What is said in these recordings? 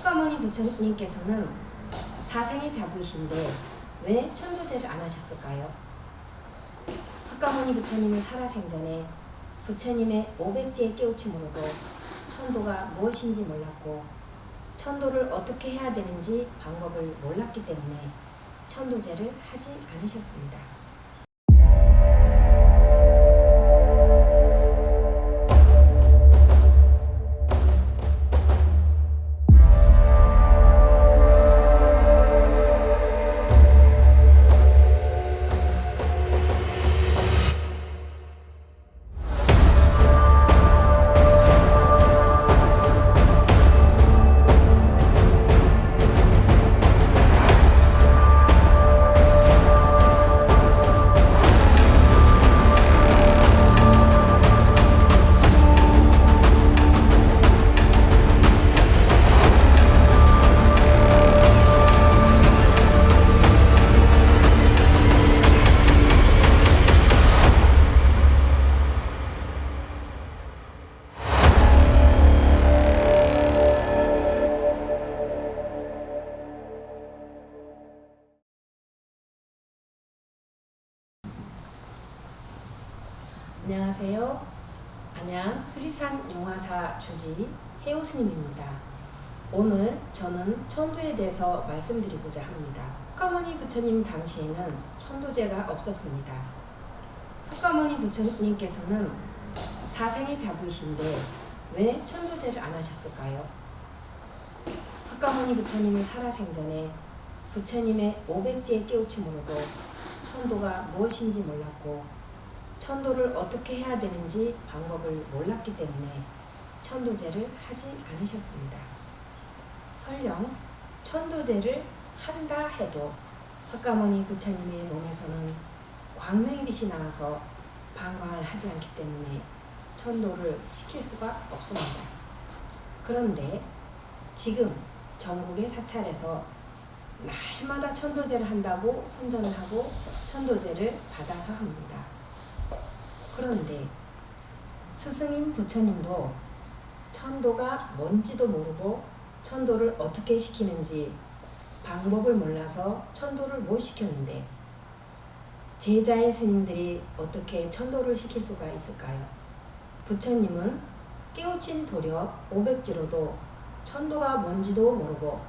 석가모니 부처님께서는 사생의 자부이신데 왜 천도제를 안 하셨을까요? 석가모니 부처님이 살아생전에 부처님의 오백지의 깨우침으로도 천도가 무엇인지 몰랐고 천도를 어떻게 해야 되는지 방법을 몰랐기 때문에 천도제를 하지 않으셨습니다. 안녕하세요. 안양 수리산 용화사 주지 해오스님입니다. 오늘 저는 천도에 대해서 말씀드리고자 합니다. 석가모니 부처님 당시에는 천도제가 없었습니다. 석가모니 부처님께서는 사생의 자부이신데 왜 천도제를 안 하셨을까요? 석가모니 부처님이 살아생전에 부처님의 오백지의 깨우침으로도 천도가 무엇인지 몰랐고 천도를 어떻게 해야 되는지 방법을 몰랐기 때문에 천도제를 하지 않으셨습니다. 설령 천도제를 한다 해도 석가모니 부처님의 몸에서는 광명의 빛이 나와서 방광을 하지 않기 때문에 천도를 시킬 수가 없습니다. 그런데 지금 전국의 사찰에서 날마다 천도제를 한다고 선전을 하고 천도제를 받아서 합니다. 그런데 스승인 부처님도 천도가 뭔지도 모르고 천도를 어떻게 시키는지 방법을 몰라서 천도를 못 시켰는데 제자의 스님들이 어떻게 천도를 시킬 수가 있을까요? 부처님은 깨우친 도력 500지로도 천도가 뭔지도 모르고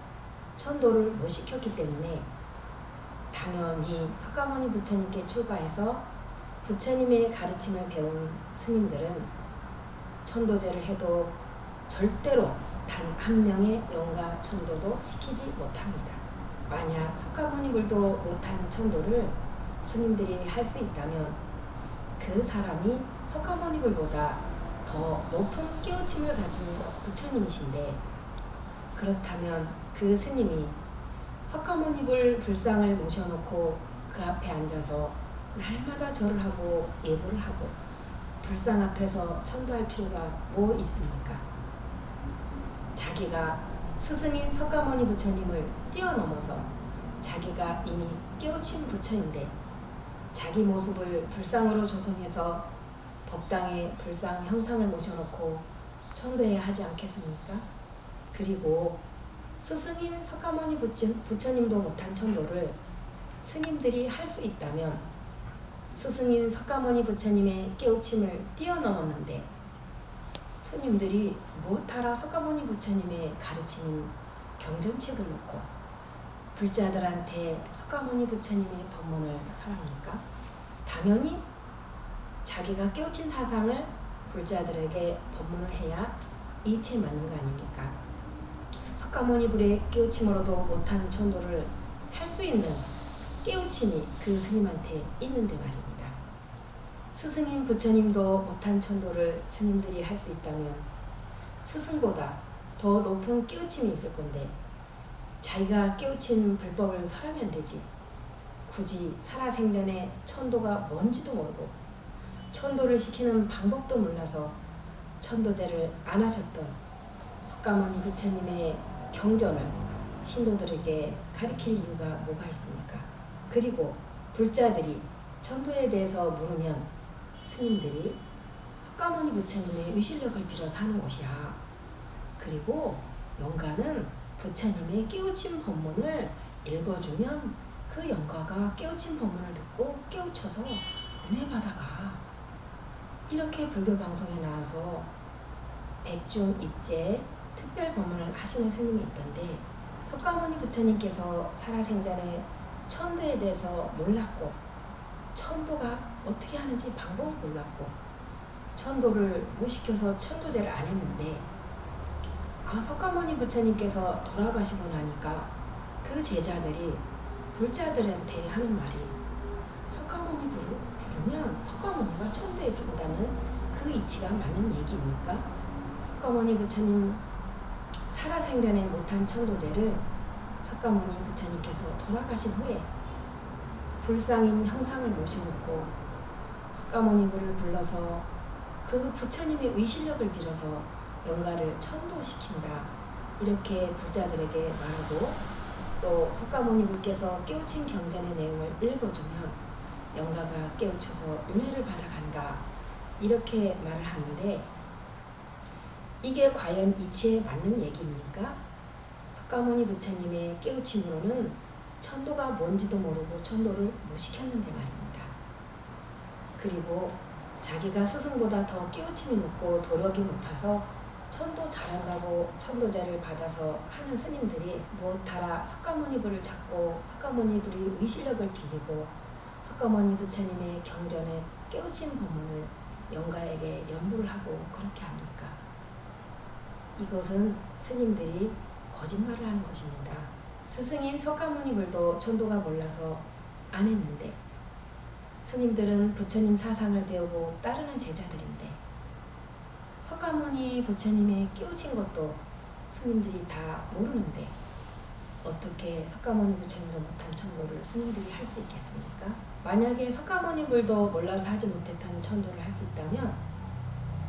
천도를 못 시켰기 때문에 당연히 석가모니 부처님께 출가해서 부처님의 가르침을 배운 스님들은 천도제를 해도 절대로 단 한 명의 영가 천도도 시키지 못합니다. 만약 석가모니 불도 못한 천도를 스님들이 할 수 있다면 그 사람이 석가모니 불보다 더 높은 깨우침을 가진 부처님이신데 그렇다면 그 스님이 석가모니 불 불상을 모셔놓고 그 앞에 앉아서 날마다 절을 하고 예불을 하고 불상 앞에서 천도할 필요가 뭐 있습니까? 자기가 스승인 석가모니 부처님을 뛰어넘어서 자기가 이미 깨우친 부처인데 자기 모습을 불상으로 조성해서 법당에 불상 형상을 모셔놓고 천도해야 하지 않겠습니까? 그리고 스승인 석가모니 부처님도 못한 천도를 스님들이 할 수 있다면 스승인 석가모니 부처님의 깨우침을 뛰어넘었는데 스님들이 무엇하라 석가모니 부처님의 가르치는 경전책을 놓고 불자들한테 석가모니 부처님의 법문을 설합니까? 당연히 자기가 깨우친 사상을 불자들에게 법문을 해야 이치에 맞는 거 아닙니까? 석가모니 불의 깨우침으로도 못한 천도를 할 수 있는 깨우침이 그 스님한테 있는데 말입니다. 스승인 부처님도 못한 천도를 스님들이 할 수 있다면 스승보다 더 높은 깨우침이 있을 건데 자기가 깨우친 불법을 설하면 되지. 굳이 살아생전에 천도가 뭔지도 모르고 천도를 시키는 방법도 몰라서 천도제를 안 하셨던 석가모니 부처님의 경전을 신도들에게 가르칠 이유가 뭐가 있습니까? 그리고 불자들이 천도에 대해서 물으면 스님들이 석가모니 부처님의 위실력을 빌어서 하는 것이야. 그리고 영가는 부처님의 깨우친 법문을 읽어주면 그 영가가 깨우친 법문을 듣고 깨우쳐서 은혜 받아가. 이렇게 불교 방송에 나와서 백중 입제 특별 법문을 하시는 스님이 있던데, 석가모니 부처님께서 살아생전에 천도에 대해서 몰랐고, 천도가 어떻게 하는지 방법을 몰랐고, 천도를 못 시켜서 천도제를 안 했는데, 석가모니 부처님께서 돌아가시고 나니까 그 제자들이 불자들한테 하는 말이, 석가모니 부르면 석가모니가 천도해 준다는 그 이치가 맞는 얘기입니까? 석가모니 부처님 살아생전에 못한 천도제를 석가모니 부처님께서 돌아가신 후에 불상인 형상을 모셔놓고 석가모니 부를 불러서 그 부처님의 의실력을 빌어서 영가를 천도시킨다, 이렇게 불자들에게 말하고, 또 석가모니 부께서 깨우친 경전의 내용을 읽어주면 영가가 깨우쳐서 은혜를 받아간다, 이렇게 말을 하는데, 이게 과연 이치에 맞는 얘기입니까? 석가모니 부처님의 깨우침으로는 천도가 뭔지도 모르고 천도를 못 시켰는데 말입니다. 그리고 자기가 스승보다 더 깨우침이 높고 도력이 높아서 천도 잘한다고 천도제를 받아서 하는 스님들이 무엇하라 석가모니 부를 찾고 석가모니 부의 의실력을 빌리고 석가모니 부처님의 경전에 깨우친 법문을 영가에게 연부를 하고 그렇게 합니까? 이것은 스님들이 거짓말을 하는 것입니다. 스승인 석가모니 불도 천도가 몰라서 안 했는데, 스님들은 부처님 사상을 배우고 따르는 제자들인데, 석가모니 부처님의 깨우친 것도 스님들이 다 모르는데 어떻게 석가모니 부처님도 못한 천도를 스님들이 할 수 있겠습니까? 만약에 석가모니 불도 몰라서 하지 못했던 천도를 할 수 있다면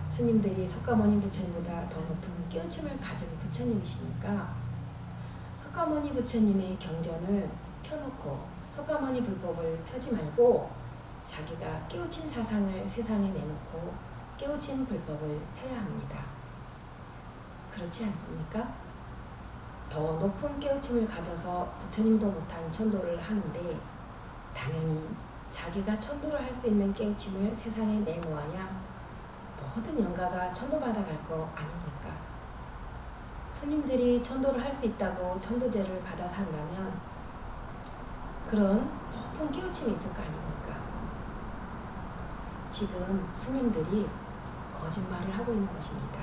스님들이 석가모니 부처님보다 더 높은 깨우침을 가진 부처님이시니까 석가모니 부처님의 경전을 펴놓고 석가모니 불법을 펴지 말고 자기가 깨우친 사상을 세상에 내놓고 깨우친 불법을 펴야 합니다. 그렇지 않습니까? 더 높은 깨우침을 가져서 부처님도 못한 천도를 하는데, 당연히 자기가 천도를 할 수 있는 깨우침을 세상에 내놓아야 모든 영가가 천도받아갈 거 아닙니까? 스님들이 천도를 할 수 있다고 천도제를 받아서 한다면 그런 높은 깨우침이 있을 거 아닙니까? 지금 스님들이 거짓말을 하고 있는 것입니다.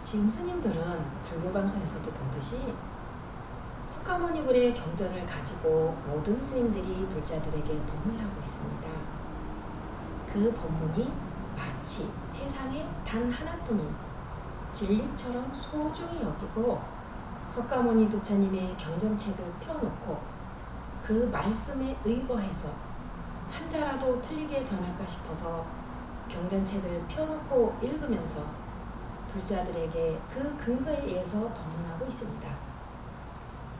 지금 스님들은 불교방송에서도 보듯이 석가모니 불의 경전을 가지고 모든 스님들이 불자들에게 법문을 하고 있습니다. 그 법문이 마치 세상에 단 하나뿐인 진리처럼 소중히 여기고 석가모니 부처님의 경전책을 펴놓고 그 말씀에 의거해서 한자라도 틀리게 전할까 싶어서 경전책을 펴놓고 읽으면서 불자들에게 그 근거에 의해서 법문하고 있습니다.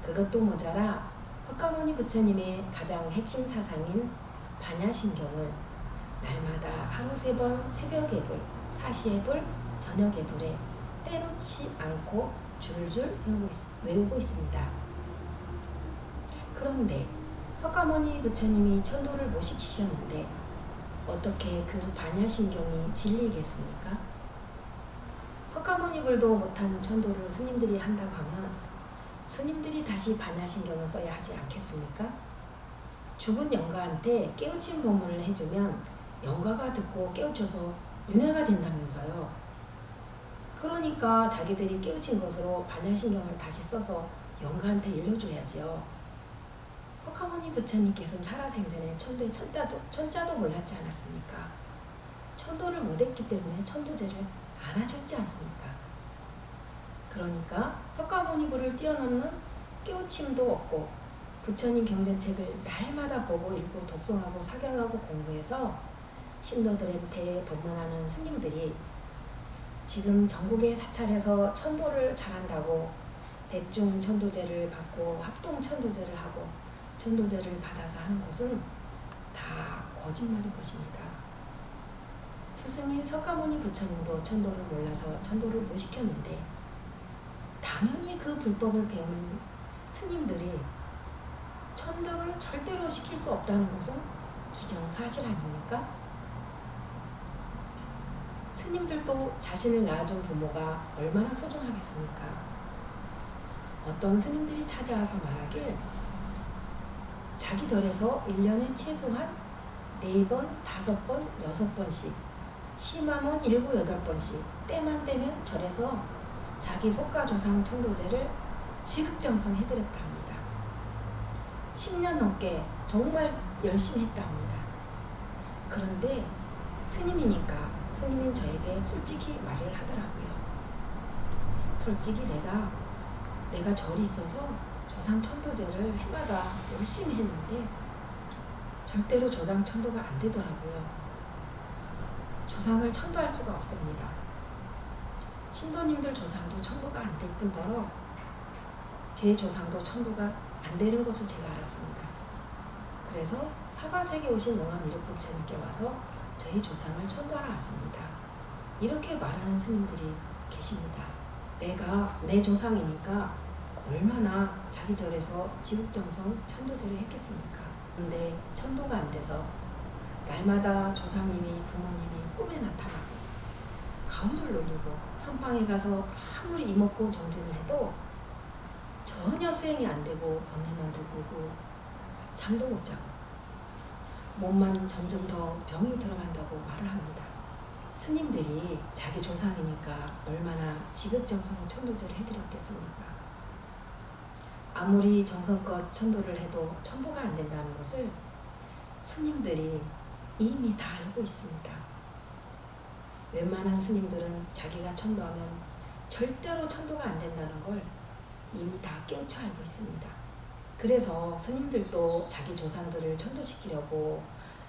그것도 모자라 석가모니 부처님의 가장 핵심 사상인 반야신경을 날마다 하루 3번 새벽예불, 사시예불, 저녁예불에 빼놓지 않고 줄줄 외우고 있습니다. 그런데 석가모니 부처님이 천도를 못 시키셨는데 어떻게 그 반야신경이 진리겠습니까? 석가모니 불도 못한 천도를 스님들이 한다고 하면 스님들이 다시 반야신경을 써야 하지 않겠습니까? 죽은 영가한테 깨우친 법문을 해주면 영가가 듣고 깨우쳐서 윤회가 된다면서요. 그러니까 자기들이 깨우친 것으로 반야신경을 다시 써서 영가한테 일러줘야지요. 석가모니 부처님께서는 살아생전에 천도의 천자도 몰랐지 않았습니까? 천도를 못했기 때문에 천도제를 안 하셨지 않습니까? 그러니까 석가모니 불을 뛰어넘는 깨우침도 없고 부처님 경전책을 날마다 보고 읽고 독송하고 사경하고 공부해서 신도들한테 법문하는 스님들이 지금 전국의 사찰에서 천도를 잘한다고 백중 천도제를 받고 합동 천도제를 하고 천도제를 받아서 하는 것은 다 거짓말인 것입니다. 스승인 석가모니 부처님도 천도를 몰라서 천도를 못 시켰는데 당연히 그 불법을 배우는 스님들이 천도를 절대로 시킬 수 없다는 것은 기정사실 아닙니까? 스님들도 자신을 낳아준 부모가 얼마나 소중하겠습니까? 어떤 스님들이 찾아와서 말하길 자기 절에서 1년에 최소한 4번, 5번, 6번씩 심하면 7, 8번씩 때만 되면 절에서 자기 속가조상 천도제를 지극정성 해드렸다 합니다. 10년 넘게 정말 열심히 했다 합니다. 그런데 스님이니까 스님인 저에게 솔직히 말을 하더라고요. 솔직히 내가 절이 있어서 조상 천도제를 해마다 열심히 했는데 절대로 조상 천도가 안 되더라고요. 조상을 천도할 수가 없습니다. 신도님들 조상도 천도가 안 될 뿐더러 제 조상도 천도가 안 되는 것을 제가 알았습니다. 그래서 사바세계 오신 용암 미륵부처님께 와서 저희 조상을 천도하러 왔습니다. 이렇게 말하는 스님들이 계십니다. 내가 내 조상이니까 얼마나 자기 절에서 지극정성 천도제를 했겠습니까? 근데 천도가 안 돼서 날마다 조상님이 부모님이 꿈에 나타나고 가호를 놀리고 선방에 가서 아무리 이먹고 정진을 해도 전혀 수행이 안 되고 번뇌만 들고 잠도 못 자고 몸만 점점 더 병이 들어간다고 말을 합니다. 스님들이 자기 조상이니까 얼마나 지극정성 천도제를 해드렸겠습니까? 아무리 정성껏 천도를 해도 천도가 안 된다는 것을 스님들이 이미 다 알고 있습니다. 웬만한 스님들은 자기가 천도하면 절대로 천도가 안 된다는 걸 이미 다 깨우쳐 알고 있습니다. 그래서 스님들도 자기 조상들을 천도시키려고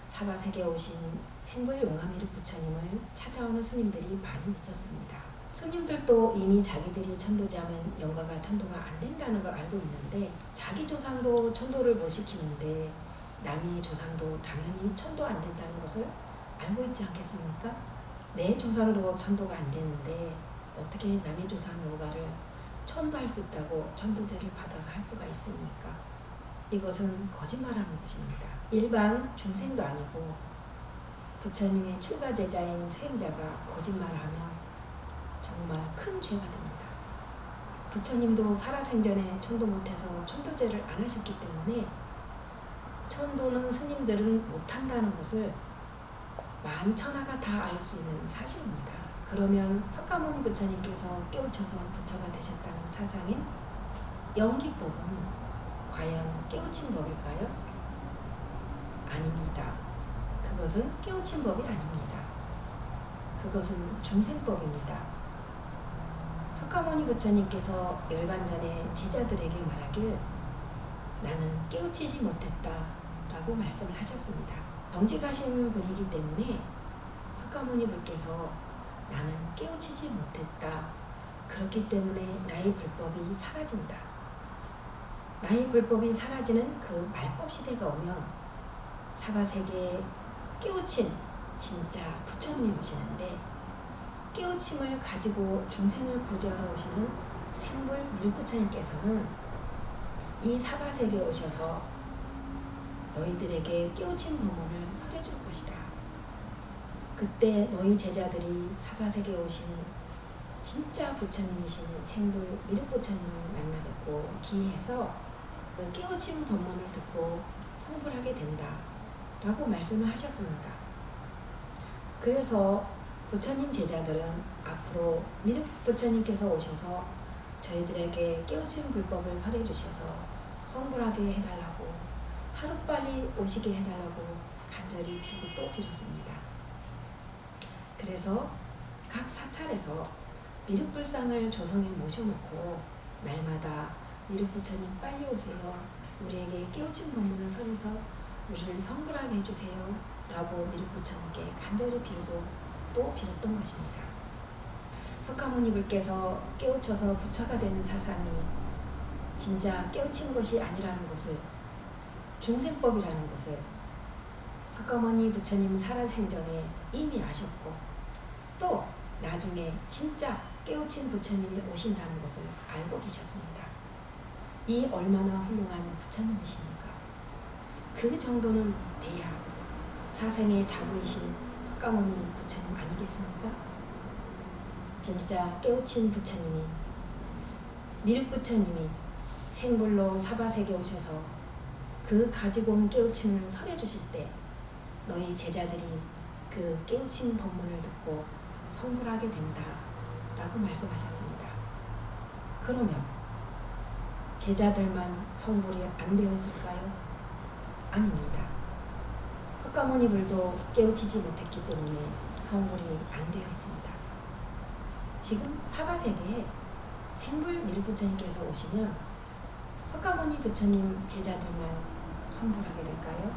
사바세계에 오신 생불 용화미륵 부처님을 찾아오는 스님들이 많이 있었습니다. 스님들도 이미 자기들이 천도자면 영가가 천도가 안 된다는 걸 알고 있는데 자기 조상도 천도를 못 시키는데 남의 조상도 당연히 천도 안 된다는 것을 알고 있지 않겠습니까? 내 조상도 천도가 안 되는데 어떻게 남의 조상 영가를 천도할 수 있다고 천도제를 받아서 할 수가 있습니까? 이것은 거짓말하는 것입니다. 일반 중생도 아니고 부처님의 출가 제자인 수행자가 거짓말을 하면 정말 큰 죄가 됩니다. 부처님도 살아생전에 천도 못해서 천도제를 안 하셨기 때문에 천도는 스님들은 못한다는 것을 만천하가 다 알 수 있는 사실입니다. 그러면 석가모니 부처님께서 깨우쳐서 부처가 되셨다는 사상인 영기법은 과연 깨우친 법일까요? 아닙니다. 그것은 깨우친 법이 아닙니다. 그것은 중생법입니다. 석가모니 부처님께서 열반전에 제자들에게 말하길 나는 깨우치지 못했다 라고 말씀을 하셨습니다. 정직하신 분이기 때문에 석가모니 분께서 나는 깨우치지 못했다. 그렇기 때문에 나의 불법이 사라진다. 나의 불법이 사라지는 그 말법 시대가 오면 사바세계에 깨우친 진짜 부처님이 오시는데 깨우침을 가지고 중생을 구제하러 오시는 생불 미륵부처님께서는 이 사바세계에 오셔서 너희들에게 깨우친 법문을 설해줄 것이다. 그때 너희 제자들이 사바세계에 오신 진짜 부처님이신 생불 미륵부처님을 만나 뵙고 기해서 그 깨우친 법문을 듣고 성불하게 된다 라고 말씀을 하셨습니다. 그래서 부처님 제자들은 앞으로 미륵부처님께서 오셔서 저희들에게 깨우친 불법을 설해 주셔서 성불하게 해달라고 하루빨리 오시게 해달라고 간절히 빌고 또 빌었습니다. 그래서 각 사찰에서 미륵불상을 조성해 모셔놓고 날마다 미륵부처님 빨리 오세요. 우리에게 깨우친 법문을 설해서 우리를 성불하게 해주세요. 라고 미륵부처님께 간절히 빌고 또 빌었던 것입니다. 석가모니 불께서 깨우쳐서 부처가 되는 사상이 진짜 깨우친 것이 아니라는 것을 중생법이라는 것을 석가모니 부처님 살아생전에 이미 아셨고 또 나중에 진짜 깨우친 부처님이 오신다는 것을 알고 계셨습니다. 이 얼마나 훌륭한 부처님이십니까? 그 정도는 돼야 사생의 자부이신 석가모니 부처님 아니겠습니까? 진짜 깨우친 부처님이, 미륵 부처님이 생불로 사바세계 오셔서 그 가지고 온 깨우침을 설해 주실 때 너희 제자들이 그 깨우친 법문을 듣고 성불하게 된다 라고 말씀하셨습니다. 그러면 제자들만 성불이 안 되어 있을까요? 아닙니다. 석가모니 불도 깨우치지 못했기 때문에 성불이 안 되어 있습니다. 지금 사바세계에 생불 미륵 부처님께서 오시면 석가모니 부처님 제자들만 성불하게 될까요?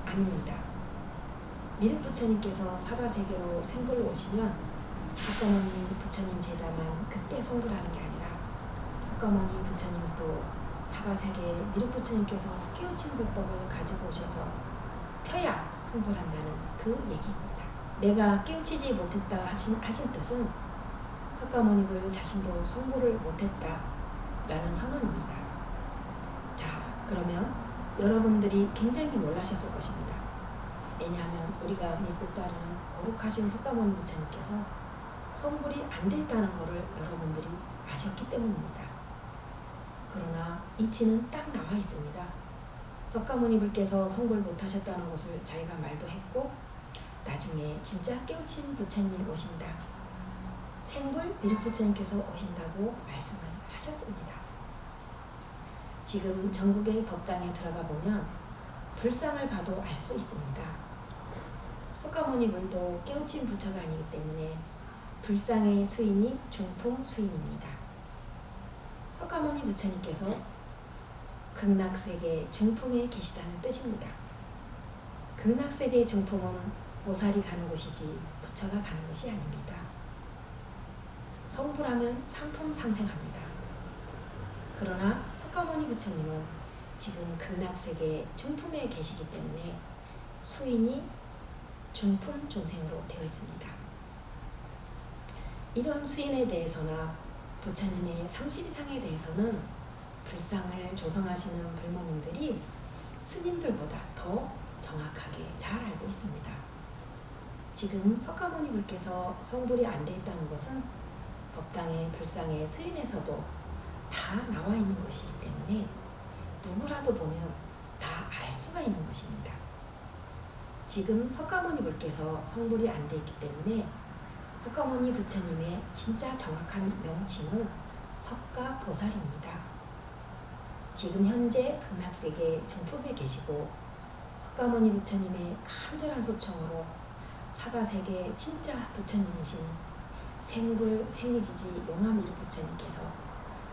아닙니다. 미륵 부처님께서 사바세계로 생불로 오시면 석가모니 부처님 제자만 그때 성불하는 게 아니라 석가모니 부처님도 사바세계 미륵 부처님께서 깨우친 불법을 가지고 오셔서 펴야 성불한다는 그 얘기입니다. 내가 깨우치지 못했다 하신 뜻은 석가모니불 자신도 성불을 못했다 라는 선언입니다. 자, 그러면 여러분들이 굉장히 놀라셨을 것입니다. 왜냐하면 우리가 믿고 따르는 거룩하신 석가모니 부처님께서 성불이 안 됐다는 것을 여러분들이 아셨기 때문입니다. 그러나 이치는 딱 나와 있습니다. 석가모니 불께서 성불 못하셨다는 것을 자기가 말도 했고 나중에 진짜 깨우친 부처님 오신다, 생불 미륵 부처님께서 오신다고 말씀을 하셨습니다. 지금 전국의 법당에 들어가 보면 불상을 봐도 알 수 있습니다. 석가모니 불도 깨우친 부처가 아니기 때문에 불상의 수인이 중풍 수인입니다. 석가모니 부처님께서 극락세계 중풍에 계시다는 뜻입니다. 극락세계 중풍은 보살이 가는 곳이지 부처가 가는 곳이 아닙니다. 성불하면 상품상생합니다. 그러나 석가모니 부처님은 지금 극락세계 중품에 계시기 때문에 수인이 중품 중생으로 되어 있습니다. 이런 수인에 대해서나 부처님의 30이상에 대해서는 불상을 조성하시는 불모님들이 스님들보다 더 정확하게 잘 알고 있습니다. 지금 석가모니 불께서 성불이 안 돼 있다는 것은 법당의 불상의 수인에서도 다 나와 있는 것이기 때문에 누구라도 보면 다 알 수가 있는 것입니다. 지금 석가모니 불께서 성불이 안 돼 있기 때문에 석가모니 부처님의 진짜 정확한 명칭은 석가보살입니다. 지금 현재 극락세계 중품에 계시고 석가모니 부처님의 간절한 소청으로 사바세계 진짜 부처님이신 생불 생이지지 용화미륵 부처님께서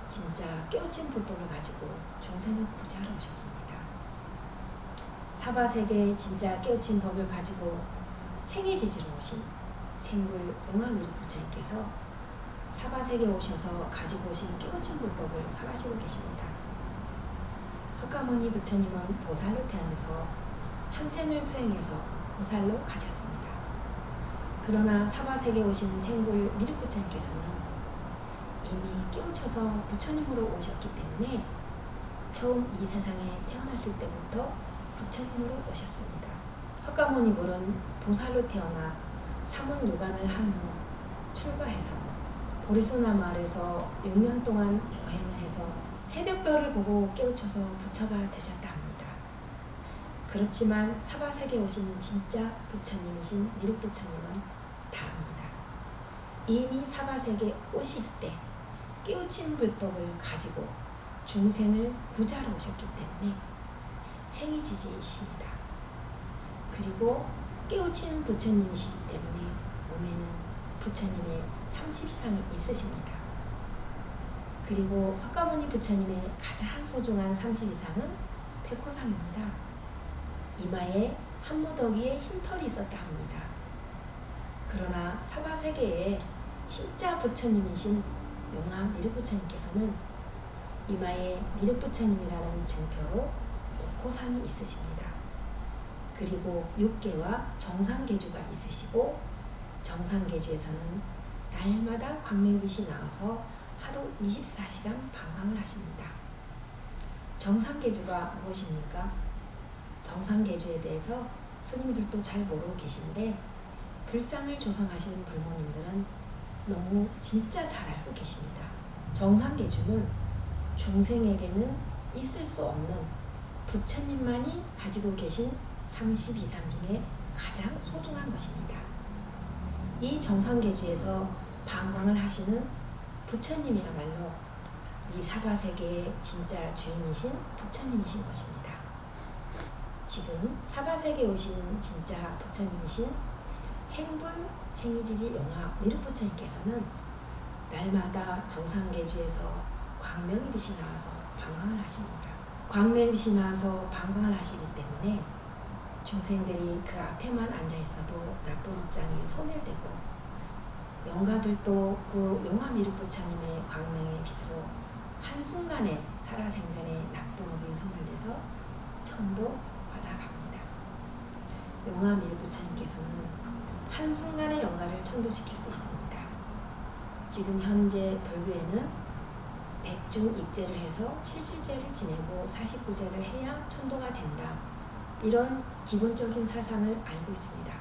진짜 깨우친 불법을 가지고 중생을 구제하러 오셨습니다. 사바세계 진짜 깨우친 법을 가지고 생이지지로 오신 생불 용화미륵 부처님께서 사바세계에 오셔서 가지고 오신 깨우친 불법을 설하시고 계십니다. 석가모니 부처님은 보살로 태어나서 한 생을 수행해서 보살로 가셨습니다. 그러나 사바세계에 오신 생불 미륵 부처님께서는 이미 깨우쳐서 부처님으로 오셨기 때문에 처음 이 세상에 태어나실 때부터 부처님으로 오셨습니다. 석가모니 불은 보살로 태어나 사문요간을 한 후 출가해서 보리소나 마을에서 6년 동안 여행을 해서 새벽별을 보고 깨우쳐서 부처가 되셨다 합니다. 그렇지만 사바세계에 오신 진짜 부처님이신 미륵 부처님은 다릅니다. 이미 사바세계에 오실 때 깨우친 불법을 가지고 중생을 구자로 오셨기 때문에 생이지지이십니다. 그리고 깨우친 부처님이시기 때문에 몸에는 부처님의 30이상이 있으십니다. 그리고 석가모니 부처님의 가장 소중한 30이상은 백호상입니다. 이마에 한무더기에 흰털이 있었다 합니다. 그러나 사바세계에 진짜 부처님이신 용화 미륵 부처님께서는 이마에 미륵 부처님이라는 증표로 옥호상이 있으십니다. 그리고 육계와 정상계주가 있으시고 정상계주에서는 날마다 광명빛이 나와서 하루 24시간 방광을 하십니다. 정상계주가 무엇입니까? 정상계주에 대해서 스님들도 잘 모르고 계신데 불상을 조성하시는 불모님들은 너무 진짜 잘 알고 계십니다. 정상계주는 중생에게는 있을 수 없는 부처님만이 가지고 계신 32상 중에 가장 소중한 것입니다. 이 정상계주에서 방광을 하시는 부처님이야말로 이 사바세계의 진짜 주인이신 부처님이신 것입니다. 지금 사바세계에 오신 진짜 부처님이신 생불 생이지지 용화 미륵부처님께서는 날마다 정상계주에서 광명의 빛이 나와서 방광을 하십니다. 광명의 빛이 나와서 방광을 하시기 때문에 중생들이 그 앞에만 앉아 있어도 나쁜 업장이 소멸되고 영가들도 그 용화미륵부처님의 광명의 빛으로 한순간에 살아생전에 나쁜 업이 소멸돼서 천도 받아갑니다. 용화미륵부처님께서는 한순간에 영가를 천도시킬 수 있습니다. 지금 현재 불교에는 백중입제를 해서 77제를 지내고 49제를 해야 천도가 된다. 이런 기본적인 사상을 알고 있습니다.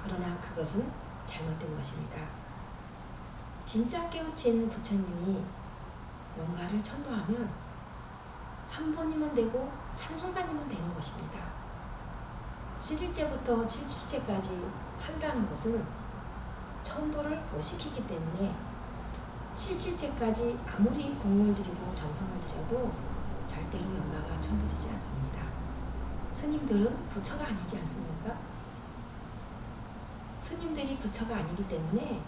그러나 그것은 잘못된 것입니다. 진짜 깨우친 부처님이 영가를 천도하면 한 번이면 되고 한순간이면 되는 것입니다. 7일째부터 77제까지 한다는 것은 천도를 못 시키기 때문에 77제까지 아무리 공을 들이고 정성을 들여도 절대로 영가가 천도되지 않습니다. 스님들은 부처가 아니지 않습니까? 스님들이 부처가 아니기 때문에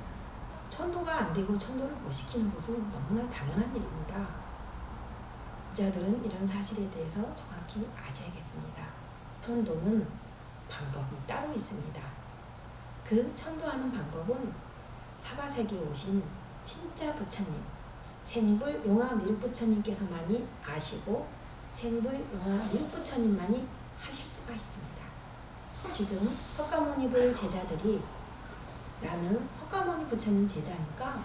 천도가 안 되고 천도를 못 시키는 것은 너무나 당연한 일입니다. 자들은 이런 사실에 대해서 정확히 아셔야겠습니다. 천도는 방법이 따로 있습니다. 그 천도하는 방법은 사바세계에 오신 진짜 부처님, 생불 용화 미륵부처님께서만이 아시고 생불 용화 미륵부처님만이 하실 수가 있습니다. 지금 석가모니불 제자들이 나는 석가모니 부처님 제자니까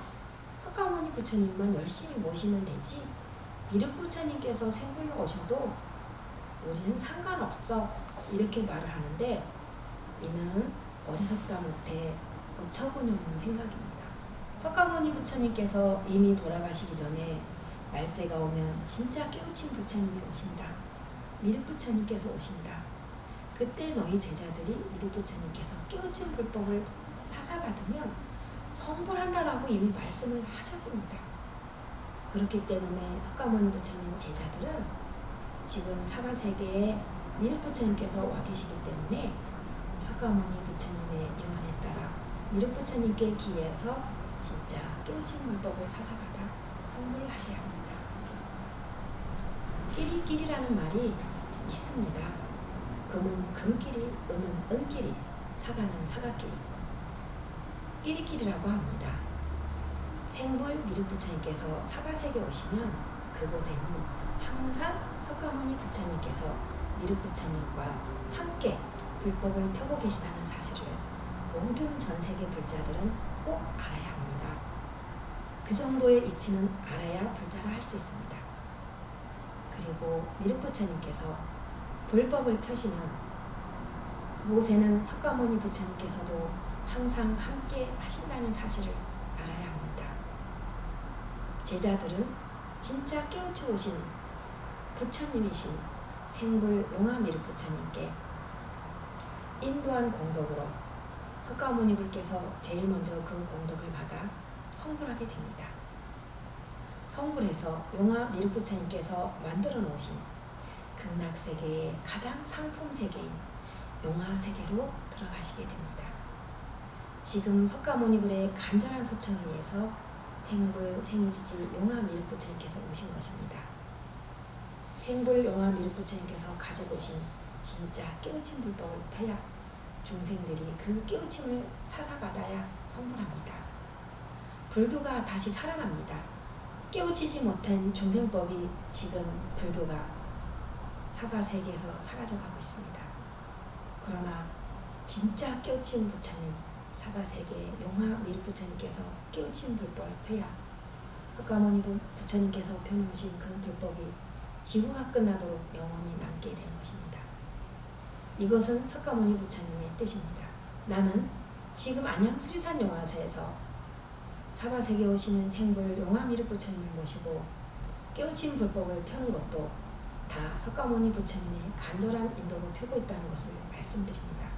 석가모니 부처님만 열심히 모시면 되지 미륵부처님께서 생불로 오셔도 우리는 상관없어 이렇게 말을 하는데 이는 어리석다 못해 어처구니 없는 생각입니다. 석가모니 부처님께서 이미 돌아가시기 전에 말세가 오면 진짜 깨우친 부처님이 오신다. 미륵부처님께서 오신다. 그때 너희 제자들이 미륵부처님께서 깨우친 불법을 사사받으면 성불한다라고 이미 말씀을 하셨습니다. 그렇기 때문에 석가모니 부처님 제자들은 지금 사바세계에 미륵부처님께서 와 계시기 때문에 석가모니 부처님의 유언에 따라 미륵부처님께 기해서 진짜 깨우친 불법을 사사받아 성불을 하셔야 합니다. 끼리끼리라는 말이 있습니다. 금은 금끼리, 은은 은끼리, 사과는 사과끼리. 끼리끼리라고 합니다. 생불 미륵부처님께서 사바세계에 오시면 그곳에는 항상 석가모니 부처님께서 미륵부처님과 함께 불법을 펴고 계시다는 사실을 모든 전세계 불자들은 꼭 알아야 합니다. 그 정도의 이치는 알아야 불자가 할 수 있습니다. 그리고 미륵부처님께서 불법을 펴시면 그곳에는 석가모니 부처님께서도 항상 함께 하신다는 사실을 알아야 합니다. 제자들은 진짜 깨우쳐 오신 부처님이신 생불 용화 미륵부처님께 인도한 공덕으로 석가모니 불께서 제일 먼저 그 공덕을 받아 성불하게 됩니다. 성불해서 용화 미륵부처님께서 만들어 놓으신 극락세계의 가장 상품 세계인 용화세계로 들어가시게 됩니다. 지금 석가모니불의 간절한 소청에 의해서 생불 생이지지 용화 미륵부처님께서 오신 것입니다. 생불 용화 미륵부처님께서 가지고 오신 진짜 깨우침 불법을 펴야 중생들이 그 깨우침을 사사받아야 성불합니다. 불교가 다시 살아납니다. 깨우치지 못한 중생법이 지금 불교가 사바세계에서 사라져가고 있습니다. 그러나 진짜 깨우친 부처님 사바세계 용화 미륵부처님께서 깨우친 불법을 펴야 석가모니 부처님께서 펴놓으신 그 불법이 지구가 끝나도록 영원히 남게 된 것입니다. 이것은 석가모니 부처님의 뜻입니다. 나는 지금 안양 수리산 용화사에서 사바세계에 오시는 생불 용화 미륵부처님을 모시고 깨우친 불법을 펴는 것도 다 석가모니 부처님의 간절한 인도로 펴고 있다는 것을 말씀드립니다.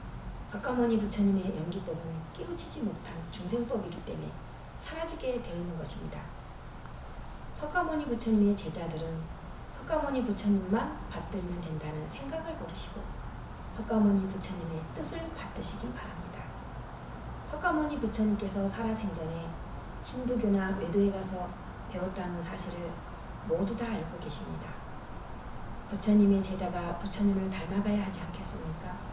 석가모니 부처님의 연기법은 깨우치지 못한 중생법이기 때문에 사라지게 되어 있는 것입니다. 석가모니 부처님의 제자들은 석가모니 부처님만 받들면 된다는 생각을 버리시고 석가모니 부처님의 뜻을 받드시기 바랍니다. 석가모니 부처님께서 살아생전에 힌두교나 외도에 가서 배웠다는 사실을 모두 다 알고 계십니다. 부처님의 제자가 부처님을 닮아가야 하지 않겠습니까?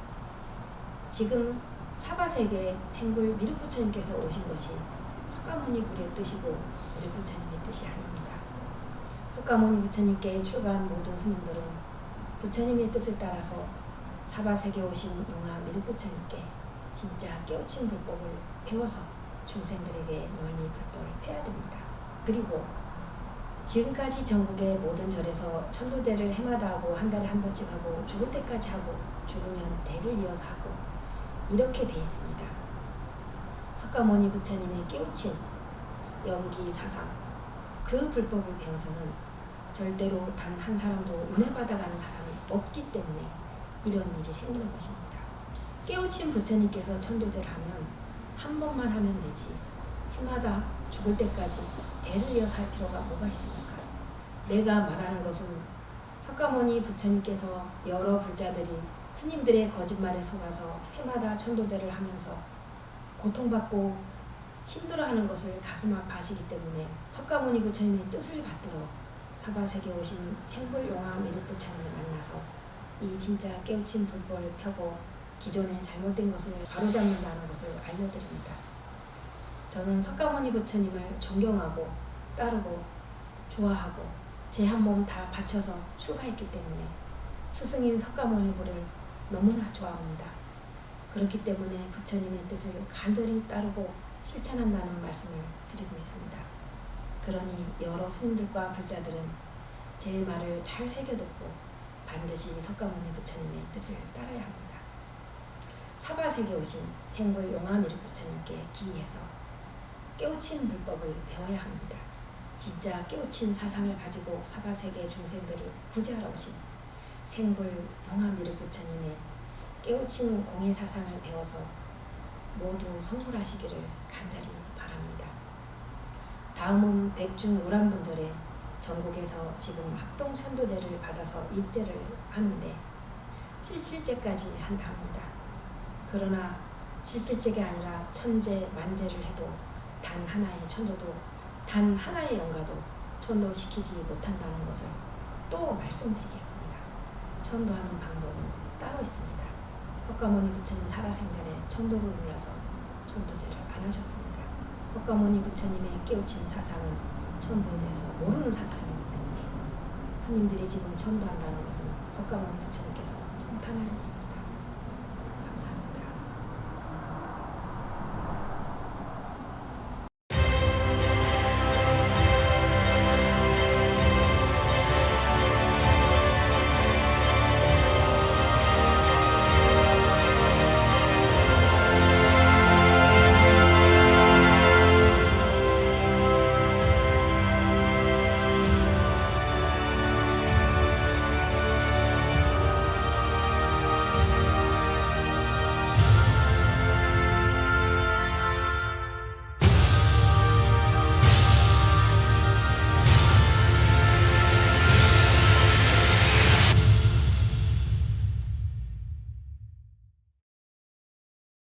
지금 사바세계 생불 미륵부처님께서 오신 것이 석가모니 불의 뜻이고 미륵부처님의 뜻이 아닙니다. 석가모니 부처님께 출가한 모든 스님들은 부처님의 뜻을 따라서 사바세계에 오신 용화 미륵부처님께 진짜 깨우친 불법을 배워서 중생들에게 널리 불법을 펴야 됩니다. 그리고 지금까지 전국의 모든 절에서 천도제를 해마다 하고 한 달에 한 번씩 하고 죽을 때까지 하고 죽으면 대를 이어서 하고 이렇게 돼 있습니다. 석가모니 부처님의 깨우친 연기 사상 그 불법을 배워서는 절대로 단 한 사람도 은혜 받아가는 사람이 없기 때문에 이런 일이 생기는 것입니다. 깨우친 부처님께서 천도제를 하면 한 번만 하면 되지 해마다 죽을 때까지 대를 이어서 할 필요가 뭐가 있습니까? 내가 말하는 것은 석가모니 부처님께서 여러 불자들이 스님들의 거짓말에 속아서 해마다 천도제를 하면서 고통받고 힘들어하는 것을 가슴 아파하시기 때문에 석가모니 부처님의 뜻을 받들어 사바세계에 오신 생불용화 미륵부처님을 만나서 이 진짜 깨우친 불법을 펴고 기존의 잘못된 것을 바로잡는다는 것을 알려드립니다. 저는 석가모니 부처님을 존경하고 따르고 좋아하고 제 한 몸 다 바쳐서 출가했기 때문에 스승인 석가모니 불을 너무나 좋아합니다. 그렇기 때문에 부처님의 뜻을 간절히 따르고 실천한다는 말씀을 드리고 있습니다. 그러니 여러 스님들과 불자들은 제 말을 잘 새겨듣고 반드시 석가모니 부처님의 뜻을 따라야 합니다. 사바세계에 오신 생불 용화 미륵부처님께 기이해서 깨우친 불법을 배워야 합니다. 진짜 깨우친 사상을 가지고 사바세계 중생들을 구제하러 오신 생불 용화 미륵부처님의 깨우친 공의 사상을 배워서 모두 성불하시기를 간절히 바랍니다. 다음은 백중 우람분절에 전국에서 지금 합동천도제를 받아서 입제를 하는데 7.7제까지 한다 합니다. 그러나 7.7제가 아니라 천제, 만제를 해도 단 하나의 천도도 단 하나의 영가도 천도시키지 못한다는 것을 또 말씀드리겠습니다. 천도하는 방법은 따로 있습니다. 석가모니 부처님 살아생전에 천도를 몰라서 천도제를 안 하셨습니다. 석가모니 부처님의 깨우친 사상은 천도에 대해서 모르는 사상이기 때문에 스님들이 지금 천도한다는 것은 석가모니 부처님께서 통탄할 일입니다.